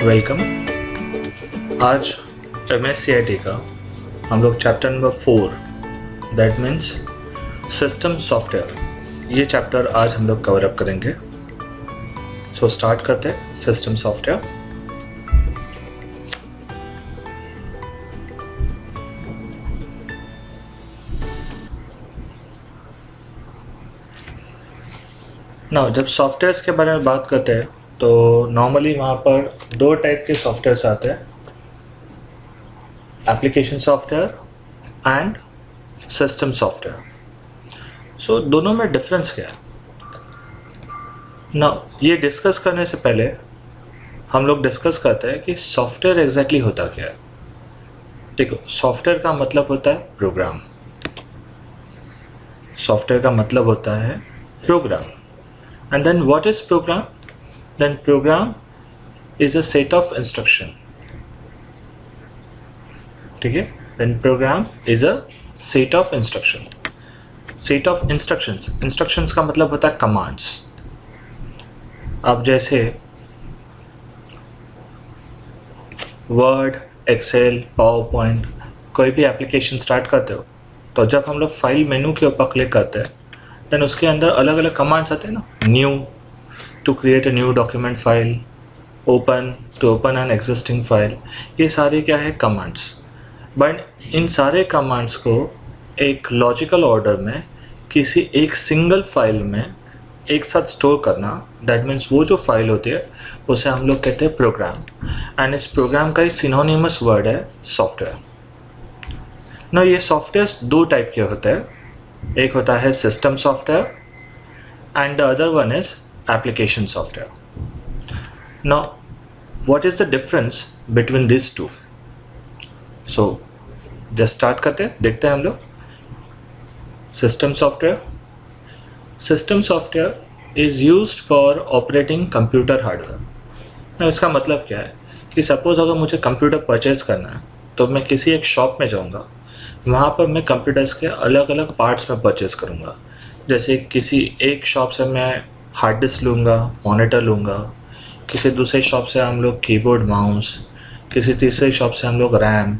Welcome. आज MSCIT का हम लोग chapter number 4 that means system software, ये चैप्टर आज हम लोग कवर अप करेंगे। सो स्टार्ट करते हैं सिस्टम सॉफ्टवेयर। नाउ जब सॉफ्टवेयर्स के बारे में बात करते हैं तो नॉर्मली वहाँ पर दो टाइप के सॉफ्टवेयर्स आते हैं, application software and system software. So दोनों में डिफरेंस क्या है ना, ये डिस्कस करने से पहले हम लोग डिस्कस करते हैं कि सॉफ्टवेयर एग्जैक्टली होता क्या है। देखो, सॉफ्टवेयर का मतलब होता है प्रोग्राम। सॉफ्टवेयर का मतलब होता है programme. And then what is program? Then program is a set of instruction. ठीक है? Then program is a set of instruction. Set of instructions. Instructions का मतलब होता है commands. आप जैसे Word, Excel, PowerPoint कोई भी एप्लीकेशन स्टार्ट करते हो तो जब हम लोग फाइल मेनू के ऊपर क्लिक करते हैं देन उसके अंदर अलग अलग कमांड्स आते हैं ना, new to create a new document file, open to open an existing file, ये सारे क्या है कमांड्स। बट इन सारे कमांड्स को एक लॉजिकल ऑर्डर में किसी एक सिंगल फाइल में एक साथ स्टोर करना, दैट मीन्स वो जो फाइल होती है उसे हम लोग कहते हैं प्रोग्राम। एंड इस प्रोग्राम का ही सिनोनिमस वर्ड है सॉफ्टवेयर। ना ये सॉफ्टवेयर दो टाइप के होते हैं, एक होता है system software and the other one is application software. Now what is the difference between this two? So just start करते हैं, देखते हैं हम लोग। System software, system software is used for operating computer hardware. ना इसका मतलब क्या है कि सपोज अगर मुझे कंप्यूटर परचेज करना है तो मैं किसी एक शॉप में जाऊंगा, वहाँ पर मैं कंप्यूटर्स के अलग अलग पार्ट्स में परचेज़ करूँगा। जैसे किसी एक शॉप से मैं हार्ड डिस्क लूँगा, मॉनिटर लूँगा, किसी दूसरे शॉप से हम लोग कीबोर्ड माउस, किसी तीसरे शॉप से हम लोग रैम।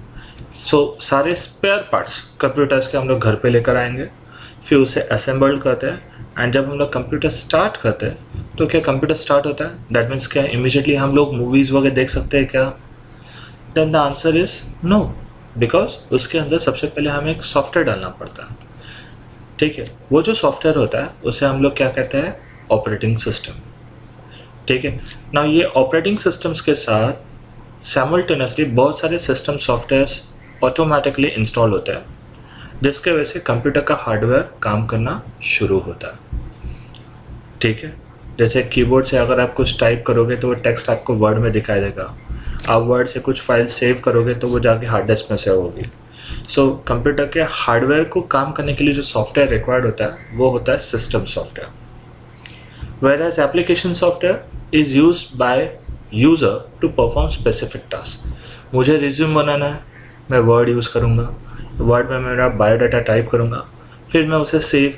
सो सारे स्पेयर पार्ट्स कंप्यूटर्स के हम लोग घर पे लेकर आएंगे, फिर उसे असेंबल्ड करते हैं। एंड जब हम लोग कंप्यूटर स्टार्ट करते हैं तो क्या कंप्यूटर स्टार्ट होता है? दैट मीन्स क्या इमीडिएटली हम लोग मूवीज़ वगैरह देख सकते हैं क्या? Then the answer is no, because उसके अंदर सबसे पहले हमें एक सॉफ्टवेयर डालना पड़ता है। ठीक है, वो जो सॉफ्टवेयर होता है उसे हम लोग क्या कहते हैं? Operating system. ठीक है ना, ये ऑपरेटिंग सिस्टम्स के साथ साइमल्टेनियसली बहुत सारे सिस्टम सॉफ्टवेयर्स ऑटोमेटिकली इंस्टॉल होते हैं, जिसके वजह से कंप्यूटर का हार्डवेयर काम करना शुरू होता है। ठीक है, जैसे कीबोर्ड से अगर आप कुछ टाइप करोगे तो वो टेक्स्ट आपको वर्ड में दिखाई देगा, आप वर्ड से कुछ फाइल सेव करोगे तो वो जाके हार्ड डिस्क में सेव होगी। सो कंप्यूटर के हार्डवेयर को काम करने के लिए जो सॉफ्टवेयर रिक्वायर्ड होता है वो होता है system software. Whereas application software is used by user to perform specific task. मुझे रिज्यूम बनाना है, मैं वर्ड यूज़ करूँगा, वर्ड में मेरा बायोडाटा टाइप करूँगा, फिर मैं उसे सेव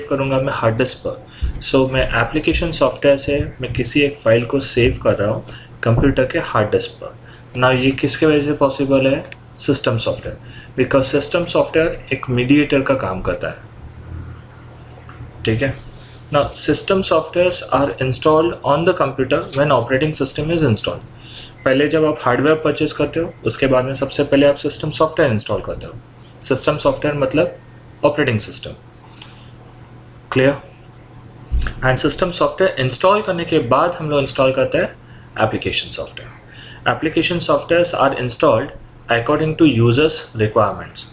करूँगा मैं हार्ड डिस्क पर। सो मैं एप्लीकेशन सॉफ्टवेयर से मैं किसी एक फ़ाइल को सेव कर रहा हूँ कंप्यूटर के हार्ड डिस्क पर। ना ये किसके वजह से पॉसिबल है? System software, because system software एक मीडिएटर का काम करता है। ठीक है ना, system softwares are installed on the computer when operating system is installed. पहले जब आप हार्डवेयर परचेज करते हो उसके बाद में सबसे पहले आप सिस्टम सॉफ्टवेयर इंस्टॉल करते हो। सिस्टम सॉफ्टवेयर मतलब operating system. Clear? And system software install करने के बाद हम लोग इंस्टॉल करते हैं application software. Application softwares are installed according to users requirements.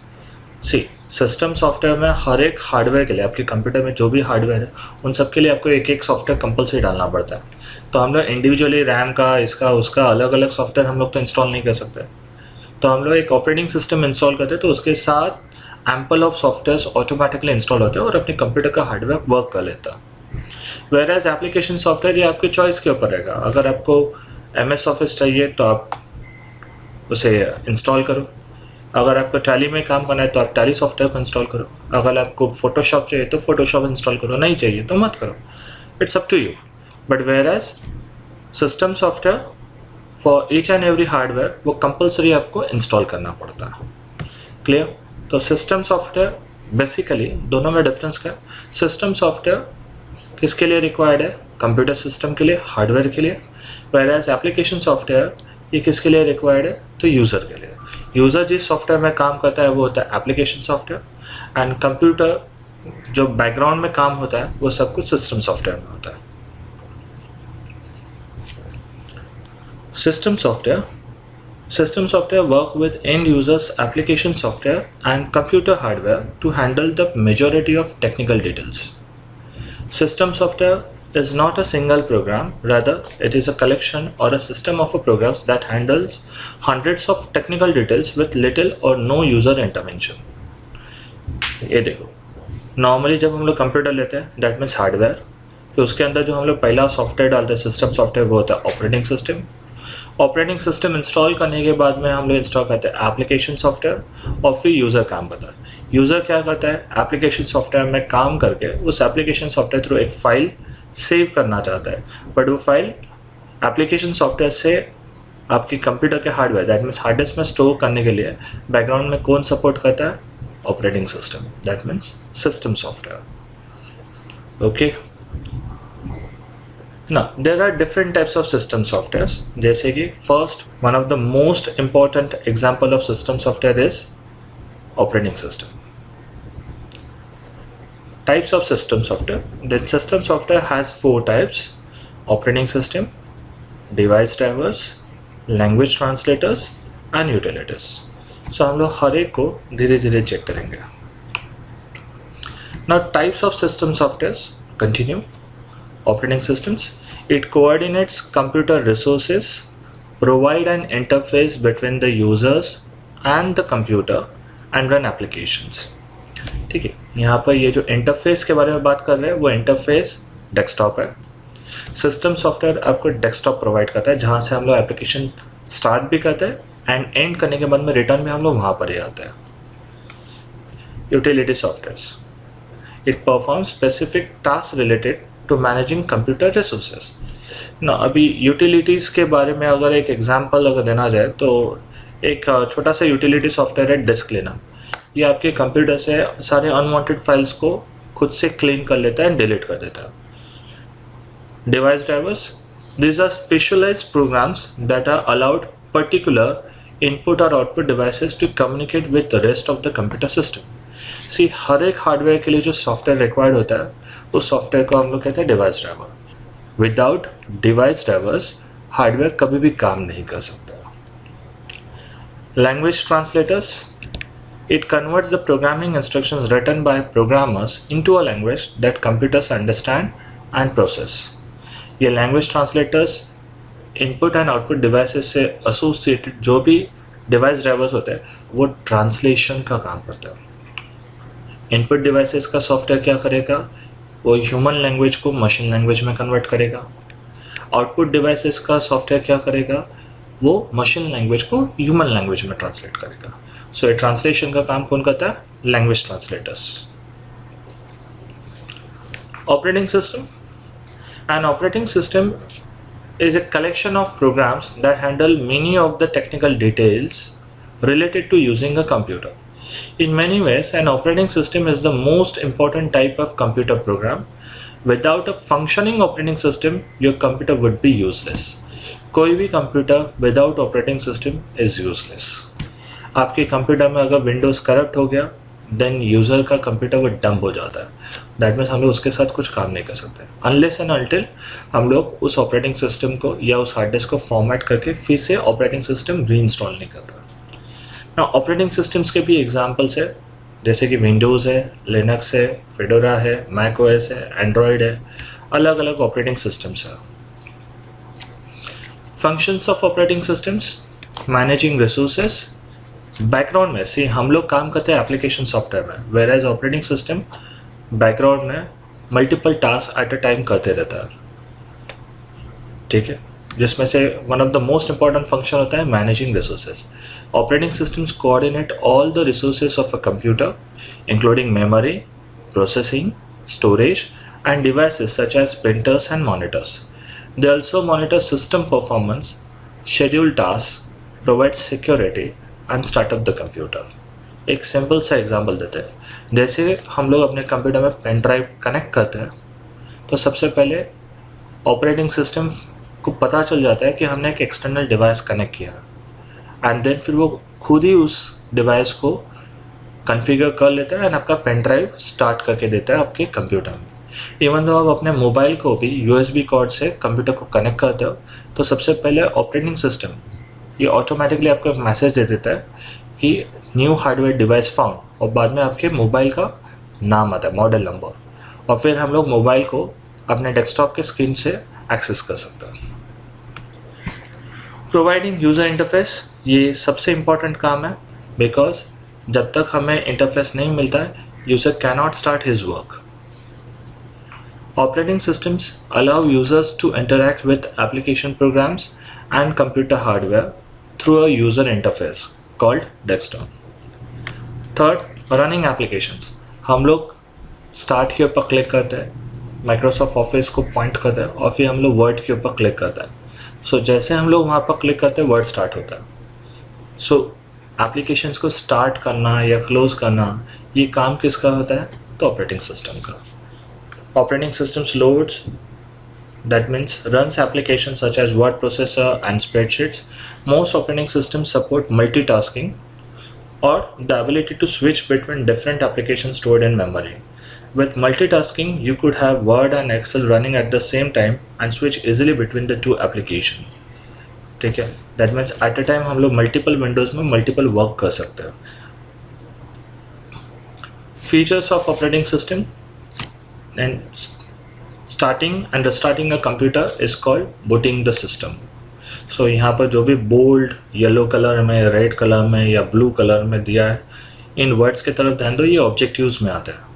See, system software में हर एक हार्डवेयर के लिए, आपके कंप्यूटर में जो भी हार्डवेयर है उन सब के लिए आपको एक एक सॉफ्टवेयर कंपलसरी डालना पड़ता है। तो हम लोग इंडिविजुअली रैम का, इसका उसका अलग अलग सॉफ्टवेयर हम लोग तो इंस्टॉल नहीं कर सकते। तो हम लोग एक ऑपरेटिंग सिस्टम इंस्टॉल करते हैं तो उसके साथ ample of softwares automatically install होते हैं और अपने कंप्यूटर का हार्डवेयर वर्क कर लेता है। वेयर एज एप्लीकेशन सॉफ्टवेयर ये आपकी चॉइस के ऊपर रहेगा। अगर आपको MS ऑफिस चाहिए तो आप उसे इंस्टॉल करो, अगर आपको टैली में काम करना है तो आप टैली सॉफ्टवेयर को इंस्टॉल करो, अगर आपको फोटोशॉप चाहिए तो फोटोशॉप इंस्टॉल करो, नहीं चाहिए तो मत करो, it's up to you. But whereas system software for each and every hardware वो कंपलसरी आपको इंस्टॉल करना पड़ता है। क्लियर? तो सिस्टम सॉफ्टवेयर बेसिकली दोनों में डिफरेंस क्या है? सिस्टम सॉफ्टवेयर किसके लिए रिक्वायर्ड है? कंप्यूटर सिस्टम के लिए, हार्डवेयर के लिए। व्हेयरएज एप्लीकेशन सॉफ्टवेयर ये किसके लिए रिक्वायर्ड है? तो यूज़र के लिए। यूज़र जिस सॉफ्टवेयर में काम करता है वो होता है एप्लीकेशन सॉफ्टवेयर, एंड कंप्यूटर जो बैकग्राउंड में काम होता है वो सब कुछ सिस्टम सॉफ्टवेयर में होता है। System software work with end users application software and computer hardware to handle the majority of technical details. System software is not a single program, rather it is a collection or a system of programs that handles hundreds of technical details with little or no user intervention. ये देखो, normally जब हम लोग computer लेते हैं that means hardware, फिर उसके अंदर जो हम लोग पहला सॉफ्टवेयर डालते हैं सिस्टम सॉफ्टवेयर वो होता है operating system. Operating system install करने के बाद में हम लोग इंस्टॉल करते हैं एप्लीकेशन सॉफ्टवेयर, और फिर यूज़र काम करता है। यूज़र क्या करता है? एप्लीकेशन सॉफ्टवेयर में काम करके उस एप्लीकेशन सॉफ्टवेयर थ्रू एक फ़ाइल सेव करना चाहता है, बट वो फाइल एप्लीकेशन सॉफ्टवेयर से आपके कंप्यूटर के hardware that means hard disk में स्टोर करने के लिए बैकग्राउंड में कौन सपोर्ट करता है? Operating system, that means system software. Okay, now there are different types of system softwares, जैसे कि first one of the most important example of system software is operating system. Types of system software, then system software has 4 types: operating system, device drivers, language translators and utilities. So हम लोग हर एक को धीरे धीरे check करेंगे। Now types of system softwares, continue. Operating systems, it coordinates computer resources, provide an interface between the users and the computer and run applications. ठीक है, यहाँ पर ये जो इंटरफेस के बारे में बात कर रहे हैं वो इंटरफेस डेस्कटॉप है। सिस्टम सॉफ्टवेयर आपको डेस्कटॉप प्रोवाइड करता है जहाँ से हम लोग एप्लीकेशन स्टार्ट भी करते हैं एंड एंड करने के बाद में रिटर्न भी हम लोग वहाँ पर ही आते हैं। Utility softwares, it perform specific task related to managing computer resources ना। अभी यूटिलिटीज़ के बारे में अगर एक एग्जांपल अगर देना जाए तो एक छोटा सा यूटिलिटी सॉफ्टवेयर है डिस्क क्लीनर। ये आपके कंप्यूटर से सारे अनवांटेड फाइल्स को खुद से क्लीन कर लेता है एंड डिलीट कर देता है। Device drivers, these are specialized programs that are allowed particular input or output devices to communicate with the rest of the computer system. See, हर एक हार्डवेयर के लिए जो सॉफ्टवेयर रिक्वायर्ड होता है उस सॉफ्टवेयर को हम लोग कहते हैं device driver. Without device drivers hardware कभी भी काम नहीं कर सकता। Language translators, it converts the programming instructions written by programmers into a language that computers understand and process. ये language translators input and output devices से एसोसिएटेड जो भी डिवाइस ड्राइवर्स होते हैं वो ट्रांसलेशन का काम करता है। इनपुट डिवाइसेस का सॉफ्टवेयर क्या करेगा? वो ह्यूमन लैंग्वेज को मशीन लैंग्वेज में कन्वर्ट करेगा। आउटपुट डिवाइसेस का सॉफ्टवेयर क्या करेगा? वो मशीन लैंग्वेज को ह्यूमन लैंग्वेज में ट्रांसलेट करेगा। सो ये ट्रांसलेशन का काम कौन करता है? Language translators. Operating system, an operating system is a collection of programs that handle many of the technical details related to using a computer. In many ways, an operating system is the most important type of computer program. Without a functioning operating system, your computer would be useless. कोई भी computer without operating system is useless. आपके computer में अगर Windows corrupt हो गया then user का computer वो dump हो जाता है। दैट मीन्स हम लोग उसके साथ कुछ काम नहीं कर सकते अनलेस एंड अनटिल हम लोग उस ऑपरेटिंग सिस्टम को या उस हार्ड डिस्क को फॉर्मेट करके फिर से ऑपरेटिंग सिस्टम रीइंस्टॉल नहीं करता। ना ऑपरेटिंग सिस्टम्स के भी एग्जांपल्स है जैसे कि विंडोज़ है, लिनक्स है, फेडोरा है, मैक ओएस है, एंड्रॉयड है, अलग अलग ऑपरेटिंग सिस्टम्स है। Functions of operating systems, managing resources. Background में सी हम लोग काम करते हैं एप्लीकेशन सॉफ्टवेयर में, where as operating system background में multiple task at a time करते रहता है। ठीक है, जिसमें से one of the most important function होता है managing resources. Operating systems coordinate all the resources of a computer including memory, processing, storage and devices such as printers and monitors. They also monitor system performance, schedule tasks, provide security and start up the computer. एक simple सा example देते हैं. जैसे हम लोग अपने computer में pen drive connect करते हैं तो सबसे पहले ऑपरेटिंग सिस्टम को पता चल जाता है कि हमने एक एक्सटर्नल डिवाइस कनेक्ट किया एंड देन फिर वो खुद ही उस डिवाइस को कॉन्फ़िगर कर लेता है एंड आपका पेन ड्राइव स्टार्ट करके देता है आपके कंप्यूटर में. इवन दो आप अपने मोबाइल को भी USB कॉर्ड से कंप्यूटर को कनेक्ट करते हो तो सबसे पहले ऑपरेटिंग सिस्टम ये ऑटोमेटिकली आपको एक मैसेज दे देता है कि न्यू हार्डवेयर डिवाइस फाउंड और बाद में आपके मोबाइल का नाम आता है, मॉडल नंबर, और फिर हम लोग मोबाइल को अपने डेस्कटॉप के स्क्रीन से एक्सेस कर सकते हैं. प्रोवाइडिंग यूज़र इंटरफेस ये सबसे इम्पॉर्टेंट काम है बिकॉज जब तक हमें इंटरफेस नहीं मिलता है user cannot start his work. Operating systems allow users to interact with application programs and computer hardware through a user interface called desktop. Third, running applications. हम लोग स्टार्ट के ऊपर क्लिक करते हैं, माइक्रोसॉफ्ट ऑफिस को पॉइंट करते हैं और फिर हम लोग वर्ड के ऊपर क्लिक करते हैं. सो जैसे हम लोग वहाँ पर क्लिक करते हैं वर्ड स्टार्ट होता है. सो एप्लीकेशंस को स्टार्ट करना या क्लोज करना ये काम किसका होता है? तो ऑपरेटिंग सिस्टम का. Operating systems loads, that means runs applications such as word processor and spreadsheets. Most operating systems support multitasking or the ability to switch between different applications stored in memory. With multitasking, you could have Word and Excel running at the same time and switch easily between the two applications. ठीक है, that means at a time हम लोग multiple windows में multiple work कर सकते हैं. Features of operating system and starting and restarting a computer is called booting the system. So यहाँ पर जो भी bold येलो कलर में, रेड कलर में या ब्लू कलर में दिया है इन वर्ड्स की तरफ ध्यान दो, ये ऑब्जेक्टिव्स में आते हैं.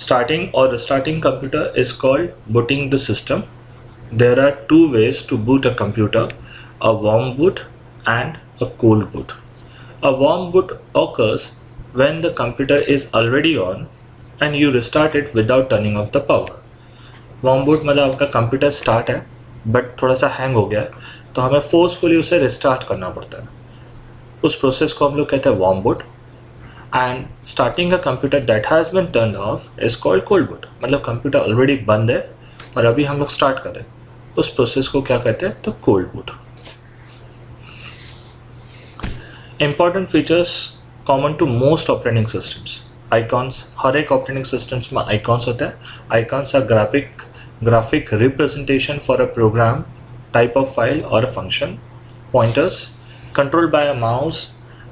Starting or restarting computer is called booting the system. There are two ways to boot a computer, a warm boot and a cold boot. A warm boot occurs when the computer is already on and you restart it without turning off the power. Warm boot मतलब आपका computer start है but थोड़ा सा hang हो गया है तो हमें फोर्सफुली उसे रिस्टार्ट करना पड़ता है. उस प्रोसेस को हम लोग कहते हैं warm boot. And starting a computer that has been turned off is called cold boot. मतलब कंप्यूटर ऑलरेडी बंद है और अभी हम लोग स्टार्ट कर रहे हैं, उस प्रोसेस को क्या कहते हैं? तो cold boot. Important features common to most operating systems. Icons, हर एक ऑपरेटिंग सिस्टम्स में आइकॉन्स होते हैं. Icons are graphic representation for a program, type of file or a function. Pointers, controlled by a mouse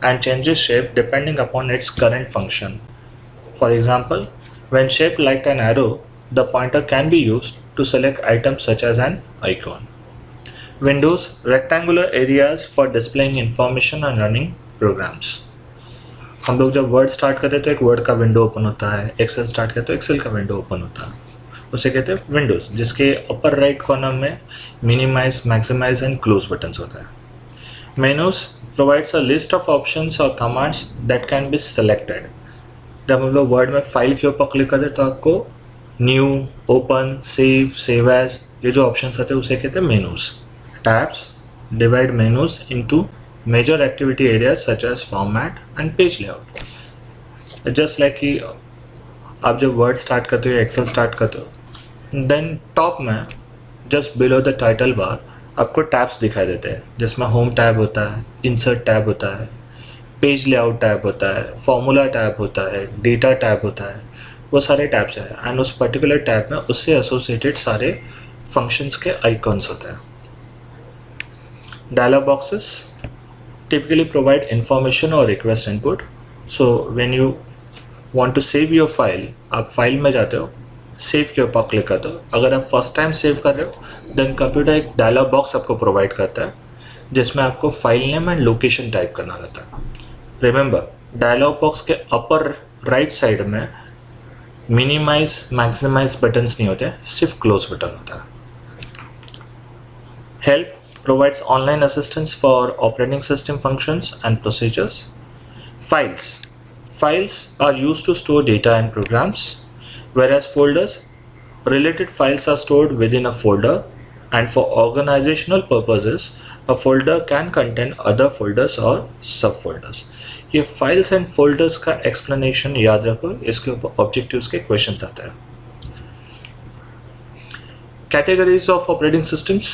and changes shape depending upon its current function. For example, when shaped like an arrow, the pointer can be used to select items such as an icon. Windows, rectangular areas for displaying information and running programs. हम लोग जब word start करते हैं तो एक word का window open होता है, एक्सेल स्टार्ट करते तो एक्सेल का विंडो ओपन होता है, उसे कहते हैं विंडोज़, जिसके अपर राइट कॉर्नर में minimise, maximise and close buttons होता है. Menus provides a list of options और commands that can be selected. जब हम लोग वर्ड में फाइल के ऊपर क्लिक करते हैं तो आपको न्यू, ओपन, सेव एज ये जो ऑप्शंस आते हैं उसे कहते हैं menus. Tabs divide menus into major activity areas such as format and page layout. Just like कि आप जब वर्ड स्टार्ट करते हो, एक्सेल स्टार्ट करते हो, देन टॉप में just below the title bar आपको टैब्स दिखाई देते हैं जिसमें होम टैब होता है, इंसर्ट टैब होता है, पेज लेआउट टैब होता है, फॉर्मूला टैब होता है, डेटा टैब होता है. वो सारे टैब्स हैं एंड उस पर्टिकुलर टैब में उससे एसोसिएटेड सारे फंक्शंस के आइकॉन्स होते हैं. Dialog boxes typically provide information or request input. So when you want to save your file, आप फाइल में जाते हो, सेव के ऊपर क्लिक करते हो. अगर आप फर्स्ट टाइम सेव कर रहे हो देन कंप्यूटर एक डायलॉग बॉक्स आपको प्रोवाइड करता है जिसमें आपको file name and location type करना रहता है. रिमेंबर, डायलॉग बॉक्स के अपर राइट साइड में मिनिमाइज, मैक्सिमाइज बटन्स नहीं होते, सिर्फ क्लोज बटन होता है. Help provides online assistance for operating system functions and procedures. Files are used to store data and programs, whereas related files are stored within a folder, and for organizational purposes, a folder can contain other folders और sub folders. ये files and folders का explanation याद रखो, इसके ऊपर objectives के questions आते हैं। Categories of operating systems,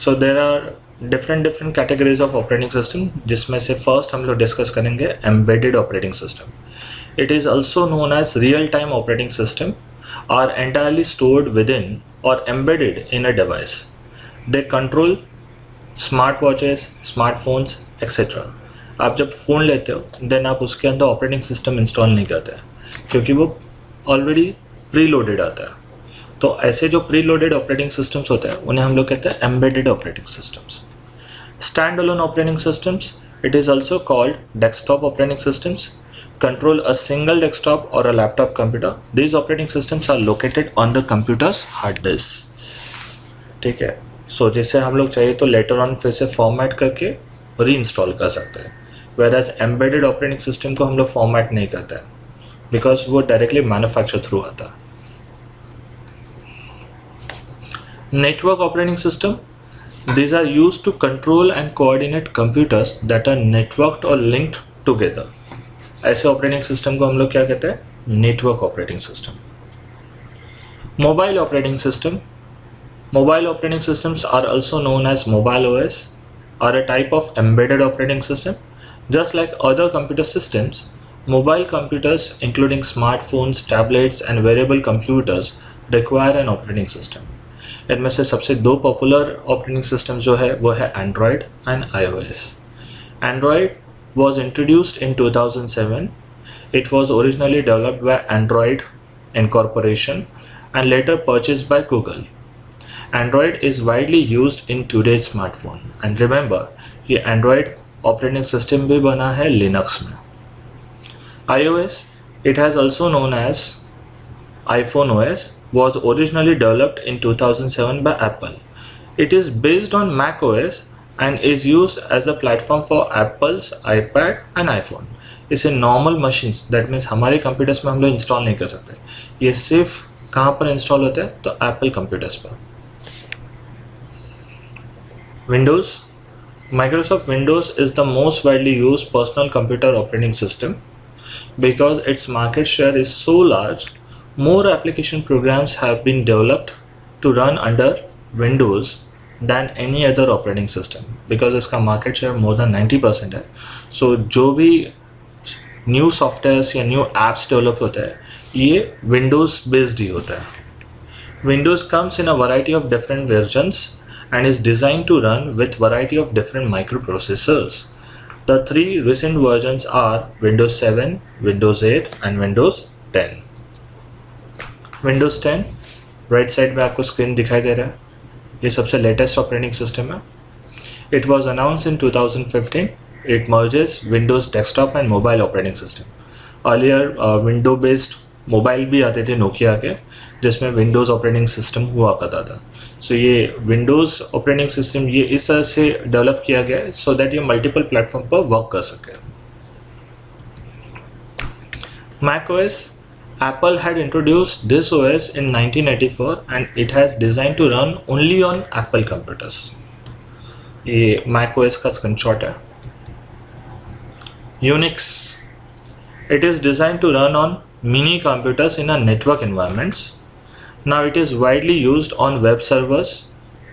so there are different categories of operating system, जिसमें से फर्स्ट हम लोग डिस्कस करेंगे embedded operating system. It is also known as real time operating system, are entirely stored within और embedded in a device. They control smart watches, smartphones etcetera. आप जब phone लेते हो देन आप उसके अंदर ऑपरेटिंग सिस्टम इंस्टॉल नहीं करते हैं, क्योंकि वो ऑलरेडी प्री लोडेड आता है। तो ऐसे जो प्री लोडेड ऑपरेटिंग सिस्टम्स होते हैं उन्हें हम लोग कहते हैं embedded operating systems. Stand alone operating systems, it is also called desktop operating systems, control a single desktop और a laptop computer. These operating systems are located on the computer's hard disk. ठीक है, सो जैसे हम लोग चाहिए तो later on फिर से फॉर्मेट करके री इंस्टॉल कर सकते हैं, whereas embedded operating system को हम लोग फॉर्मेट नहीं करते हैं, बिकॉज वो डायरेक्टली मैन्युफैक्चर थ्रू आता है। Network operating system, these are used to control and coordinate computers that are networked or linked together. ऐसे ऑपरेटिंग सिस्टम को हम लोग क्या कहते हैं? Network operating system. Mobile operating system, mobile operating systems are also known as mobile OS, are a type of embedded operating system. Just like other computer systems, mobile computers including smartphones, tablets and wearable computers require an operating system. इनमें से सबसे दो popular operating system जो है वो है Android and iOS. Android was introduced in 2007. It was originally developed by Android Incorporation and later purchased by Google. Android is widely used in today's smartphone. And remember, ये Android operating system भी बना है Linux में. iOS, it has also known as iPhone OS, was originally developed in 2007 by Apple. It is based on Mac OS and is used as a platform for Apple's iPad and iPhone. इसे normal machines, that means हमारे computers में हम लोग install नहीं कर सकते. ये सिर्फ कहाँ पर इंस्टॉल होता है? तो एप्पल कंप्यूटर्स पर. Windows, Microsoft Windows is the most widely used personal computer operating system. Because its market share is so large, more application programs have been developed to run under Windows than any other operating system. Because इसका market share more than 90% है. So जो भी new softwares या new apps develop होते हैं ये Windows based ही होता है. Windows comes in a variety of different versions and is designed to run with variety of different microprocessors. The three recent versions are Windows 7, Windows 8 and Windows 10. Windows 10 right side में आपको screen दिखाई दे रहा है, ये सबसे latest operating system है. It was announced in 2015. It merges Windows desktop and mobile operating system. Earlier window based mobile भी आते थे नोकिया के, जिसमें विंडोज़ ऑपरेटिंग सिस्टम हुआ करता था. सो ये विंडोज़ ऑपरेटिंग सिस्टम ये इस तरह से डेवलप किया गया है सो दैट ये मल्टीपल प्लेटफॉर्म पर वर्क कर सके. Mac OS, Apple had introduced this OS in 1984 and it has designed to run only on Apple computers. ये Mac OS का स्क्रीनशॉट है. Unix, it is designed to run on mini computers in a network environments. Now it is widely used on web servers,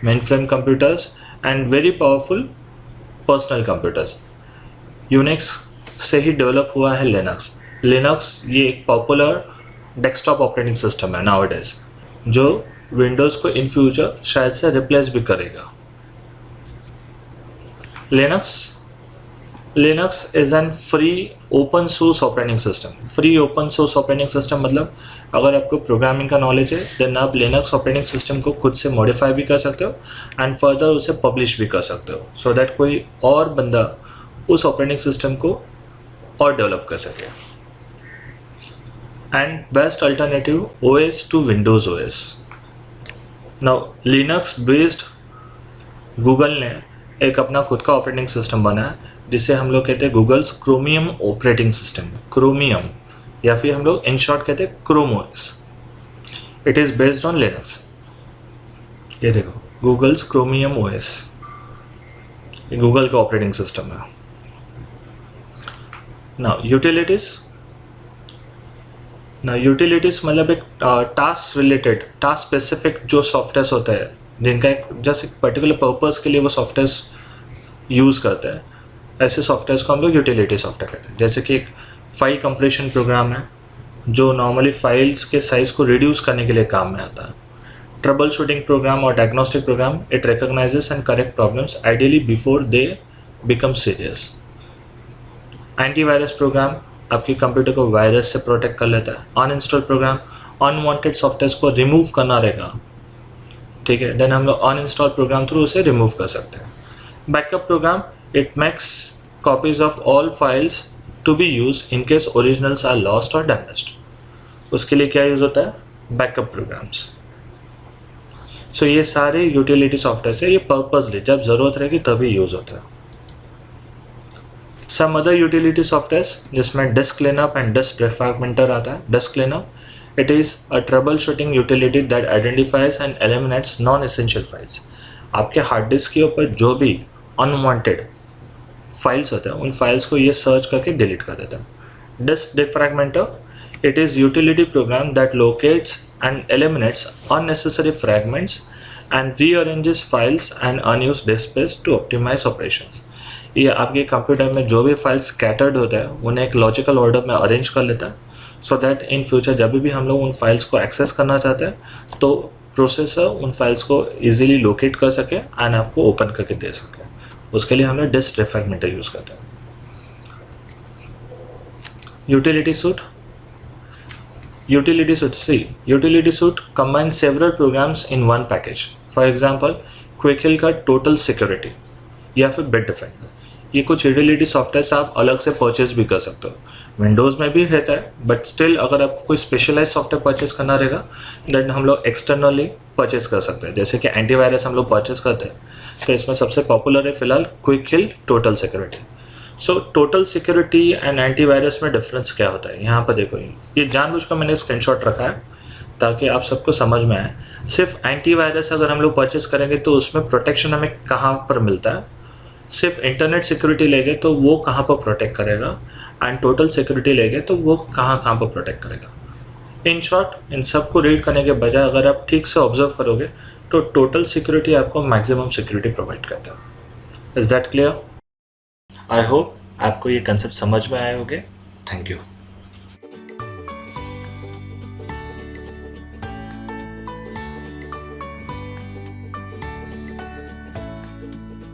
mainframe computers and very powerful personal computers. Unix से ही develop हुआ है Linux. Linux ये एक popular desktop operating system है nowadays, जो Windows को in future शायद से रिप्लेस भी करेगा. Linux is an free open source operating system. Free open source operating system मतलब अगर आपको प्रोग्रामिंग का नॉलेज है देन आप Linux ऑपरेटिंग सिस्टम को खुद से मॉडिफाई भी कर सकते हो एंड फर्दर उसे पब्लिश भी कर सकते हो सो दैट कोई और बंदा उस ऑपरेटिंग सिस्टम को और डेवलप कर सके. And best alternative OS to Windows OS. Now Linux based Google ने एक अपना खुद का ऑपरेटिंग सिस्टम बनाया जिसे हम लोग कहते हैं Google's Chromium operating system. Chromium या फिर हम लोग इन शॉर्ट कहते हैं Chrome OS. It is based on Linux. ये देखो गूगल्स क्रोमियम OS. ये गूगल का ऑपरेटिंग सिस्टम है। नाउ यूटिलिटीज़ मतलब एक टास्क रिलेटेड, टास्क स्पेसिफिक जो सॉफ्टवेयर होते हैं जिनका एक जस्ट एक पर्टिकुलर पर्पस के लिए वो सॉफ्टवेयर यूज़ करते हैं, ऐसे सॉफ्टवेयर को हम लोग यूटिलिटी सॉफ्टवेयर कहते हैं। जैसे कि एक फाइल कंप्रेशन प्रोग्राम है जो नॉर्मली फाइल्स के साइज़ को रिड्यूस करने के लिए काम में आता है। ट्रबल शूटिंग प्रोग्राम और diagnostic program, it recognizes and correct problems ideally before they become serious. Antivirus program आपके कंप्यूटर को वायरस से प्रोटेक्ट कर लेता है। अनइंस्टॉल प्रोग्राम अनवांटेड सॉफ्टवेयर को रिमूव करना रहेगा, ठीक है, देन हम लोग अनइंस्टॉल प्रोग्राम थ्रू उसे रिमूव कर सकते हैं। Backup program, it makes copies of all files to be use in case originals are lost और डैमेज्ड। उसके लिए क्या यूज़ होता है? Backup programmes. सो ये सारे यूटिलिटी सॉफ्टवेयर है, ये पर्पसली जब ज़रूरत रहेगी तभी यूज़ होता है। सम अदर यूटिलिटी सॉफ्टवेयर जिसमें disk cleanup and disk defragmenter आता है। Disk cleanup, it is a troubleshooting utility that identifies and eliminates non essential files. आपके हार्ड डिस्क के ऊपर जो भी अनवांटेड फाइल्स होते हैं उन फाइल्स को ये सर्च करके डिलीट कर देता है। Disk defragmenter, it is utility program that locates and eliminates unnecessary fragments and rearranges files and unused disk space to optimize operations। ये आपके कंप्यूटर में जो भी फाइल्स स्कैटर्ड होता है उन्हें एक लॉजिकल ऑर्डर में अरेंज कर लेता है, सो दैट इन फ्यूचर जब भी हम लोग उन फाइल्स को एक्सेस करना चाहते हैं तो प्रोसेसर उन फाइल्स को इजीली लोकेट कर सके एंड आपको ओपन करके दे सके। उसके लिए हम लोग डिस्क डिफ्रैगमेंटर यूज़ करते हैं। Utility suit, utility suite combines several programs in one package। For example, quick हिल का टोटल सिक्योरिटी या फिर बिट डिफेंडर, ये कुछ यूटिलिटी सॉफ्टवेयर आप अलग से परचेज भी कर सकते हो। विंडोज़ में भी रहता है, बट स्टिल अगर आपको कोई स्पेशलाइज सॉफ्टवेयर परचेज करना रहेगा देन हम लोग एक्सटर्नली परचेज कर सकते हैं। जैसे कि एंटीवायरस हम लोग परचेज करते हैं, तो इसमें सबसे पॉपुलर है फिलहाल quick hill total security. So total security and antivirus में डिफरेंस क्या होता है, यहाँ पर देखो, ये जानबूझकर मैंने स्क्रीनशॉट रखा है ताकि आप सबको समझ में आए। सिर्फ एंटीवायरस अगर हम लोग परचेस करेंगे तो उसमें प्रोटेक्शन हमें कहाँ पर मिलता है, सिर्फ इंटरनेट सिक्योरिटी लेंगे तो वो कहाँ पर प्रोटेक्ट करेगा, एंड टोटल सिक्योरिटी लेंगे तो वो कहाँ पर प्रोटेक्ट करेगा। इन शॉर्ट, इन सबको रीड करने के बजाय अगर आप ठीक से ऑब्जर्व करोगे तो टोटल सिक्योरिटी आपको मैक्सिमम सिक्योरिटी प्रोवाइड करता है। Is that clear? I hope आपको ये कंसेप्ट समझ में आए होंगे। Thank you.